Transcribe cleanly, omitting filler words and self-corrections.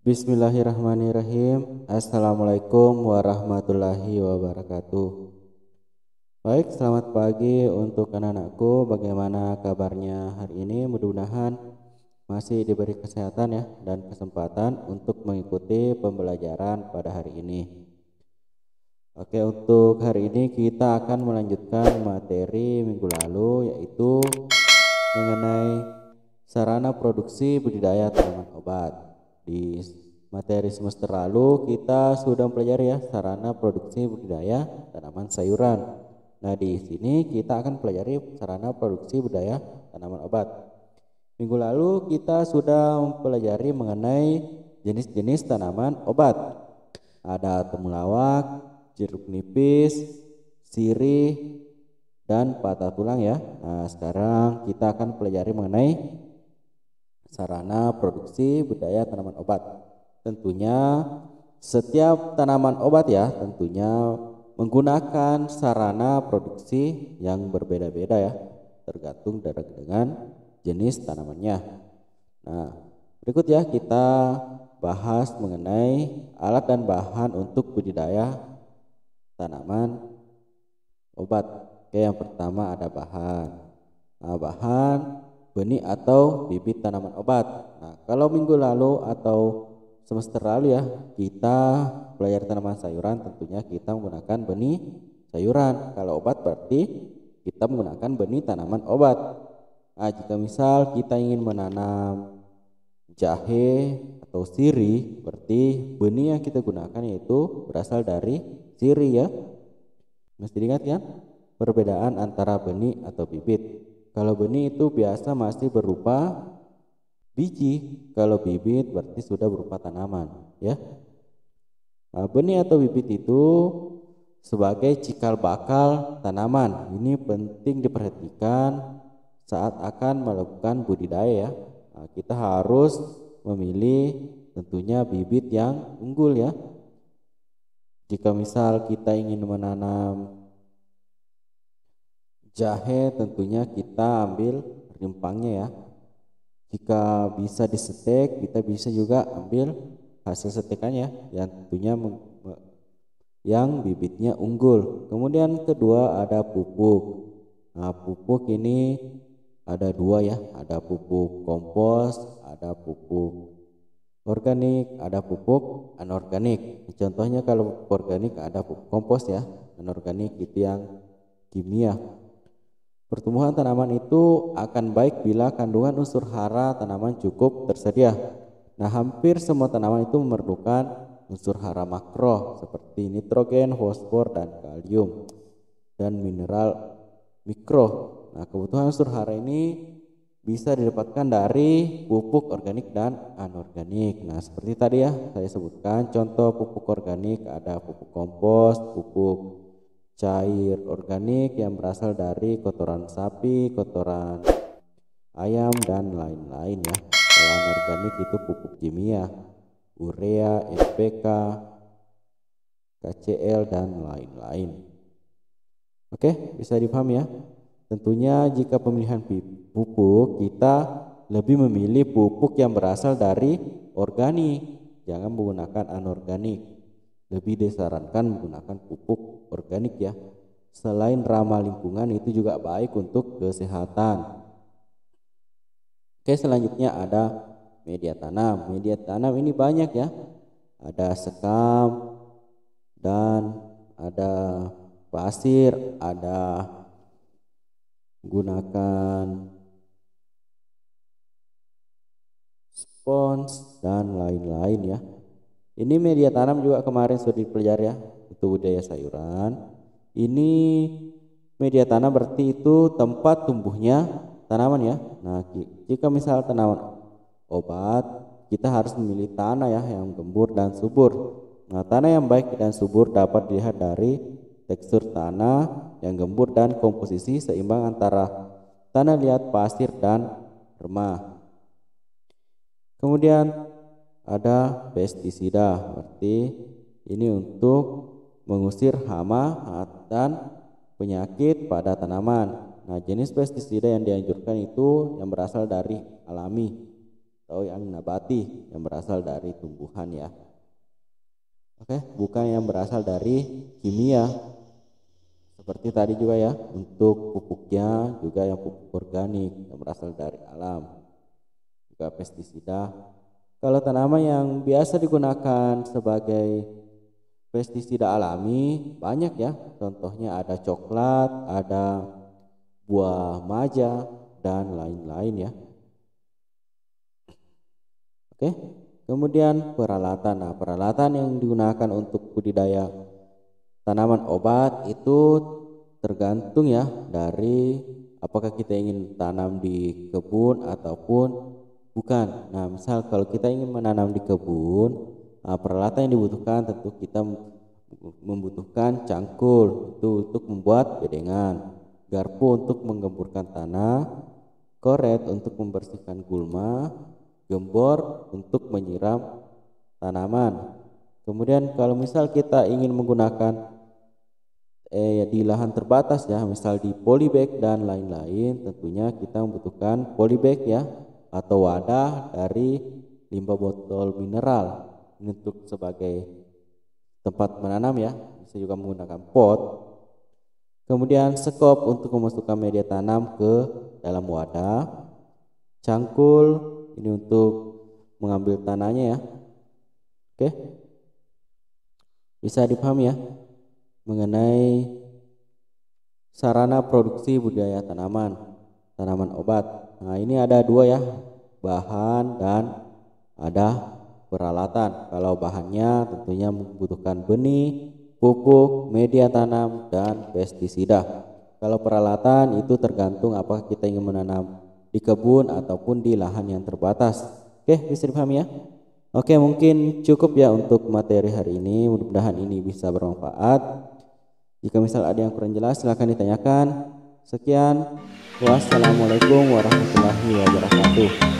Bismillahirrahmanirrahim. Assalamualaikum warahmatullahi wabarakatuh. Baik, selamat pagi untuk anak-anakku. Bagaimana kabarnya hari ini? Mudah-mudahan masih diberi kesehatan ya dan kesempatan untuk mengikuti pembelajaran pada hari ini. Oke, untuk hari ini kita akan melanjutkan materi minggu lalu, yaitu mengenai sarana produksi budidaya tanaman obat. Di materi semester lalu kita sudah mempelajari ya sarana produksi budidaya tanaman sayuran. Nah, di sini kita akan pelajari sarana produksi budidaya tanaman obat. Minggu lalu kita sudah mempelajari mengenai jenis-jenis tanaman obat. Ada temulawak, jeruk nipis, sirih, dan patah tulang ya. Nah, sekarang kita akan pelajari mengenai sarana produksi budidaya tanaman obat. Tentunya setiap tanaman obat ya tentunya menggunakan sarana produksi yang berbeda-beda ya, tergantung dengan jenis tanamannya. Nah, berikut ya kita bahas mengenai alat dan bahan untuk budidaya tanaman obat. Oke, yang pertama ada bahan. Nah, bahan benih atau bibit tanaman obat. Nah, kalau minggu lalu atau semester lalu ya kita belajar tanaman sayuran, tentunya kita menggunakan benih sayuran. Kalau obat berarti kita menggunakan benih tanaman obat. Nah, jika misal kita ingin menanam jahe atau sirih, berarti benih yang kita gunakan yaitu berasal dari sirih ya. Mesti diingat kan perbedaan antara benih atau bibit. Kalau benih itu biasa masih berupa biji, kalau bibit berarti sudah berupa tanaman ya. Nah, benih atau bibit itu sebagai cikal bakal tanaman. Ini penting diperhatikan saat akan melakukan budidaya ya. Nah, kita harus memilih tentunya bibit yang unggul ya. Jika misal kita ingin menanam jahe, tentunya kita ambil rimpangnya ya. Jika bisa disetek, kita bisa juga ambil hasil setekannya yang tentunya yang bibitnya unggul. Kemudian kedua ada pupuk. Nah, pupuk ini ada dua ya, ada pupuk kompos, ada pupuk organik, ada pupuk anorganik. Contohnya kalau pupuk organik ada pupuk kompos ya, anorganik itu yang kimia. Pertumbuhan tanaman itu akan baik bila kandungan unsur hara tanaman cukup tersedia. Nah, hampir semua tanaman itu memerlukan unsur hara makro seperti nitrogen, fosfor, dan kalium, dan mineral mikro. Nah, kebutuhan unsur hara ini bisa didapatkan dari pupuk organik dan anorganik. Nah, seperti tadi ya saya sebutkan contoh pupuk organik ada pupuk kompos, pupuk cair organik yang berasal dari kotoran sapi, kotoran ayam, dan lain-lain ya. Kalau anorganik itu pupuk kimia, urea, NPK, KCl, dan lain-lain. Oke, bisa dipahami ya. Tentunya jika pemilihan pupuk kita lebih memilih pupuk yang berasal dari organik, jangan menggunakan anorganik. Lebih disarankan menggunakan pupuk organik ya. Selain ramah lingkungan, itu juga baik untuk kesehatan. Oke, selanjutnya ada media tanam. Media tanam ini banyak ya. Ada sekam dan ada pasir, ada gunakan spons dan lain-lain ya. Ini media tanam juga kemarin sudah dipelajari ya, itu budidaya sayuran. Ini media tanam berarti itu tempat tumbuhnya tanaman ya. Nah, jika misal tanaman obat, kita harus memilih tanah ya yang gembur dan subur. Nah, tanah yang baik dan subur dapat dilihat dari tekstur tanah yang gembur dan komposisi seimbang antara tanah liat, pasir, dan remah. Kemudian ada pestisida, berarti ini untuk mengusir hama dan penyakit pada tanaman. Nah, jenis pestisida yang dianjurkan itu yang berasal dari alami. atau yang nabati yang berasal dari tumbuhan ya. Oke, bukan yang berasal dari kimia. Seperti tadi juga ya, untuk pupuknya juga yang pupuk organik yang berasal dari alam, juga pestisida. Kalau tanaman yang biasa digunakan sebagai pestisida alami banyak ya, contohnya ada coklat, ada buah maja, dan lain-lain ya. Oke, kemudian peralatan. Nah, peralatan yang digunakan untuk budidaya tanaman obat itu tergantung ya dari apakah kita ingin tanam di kebun ataupun bukan. Nah, misal kalau kita ingin menanam di kebun, peralatan yang dibutuhkan tentu kita membutuhkan cangkul itu untuk membuat bedengan, garpu untuk menggemburkan tanah, koret untuk membersihkan gulma, gembor untuk menyiram tanaman. Kemudian kalau misal kita ingin menggunakan di lahan terbatas ya, misal di polybag dan lain-lain, tentunya kita membutuhkan polybag ya, atau wadah dari limbah botol mineral ini untuk sebagai tempat menanam ya, bisa juga menggunakan pot. Kemudian sekop untuk memasukkan media tanam ke dalam wadah, cangkul ini untuk mengambil tanahnya ya. Oke, bisa dipahami ya mengenai sarana produksi budidaya tanaman obat. Nah, ini ada dua ya, bahan dan ada peralatan. Kalau bahannya tentunya membutuhkan benih, pupuk, media tanam, dan pestisida. Kalau peralatan itu tergantung apakah kita ingin menanam di kebun ataupun di lahan yang terbatas. Oke, bisa dipahami ya? Oke, mungkin cukup ya untuk materi hari ini. Mudah-mudahan ini bisa bermanfaat. Jika misal ada yang kurang jelas silahkan ditanyakan. Sekian. Wassalamualaikum warahmatullahi wabarakatuh.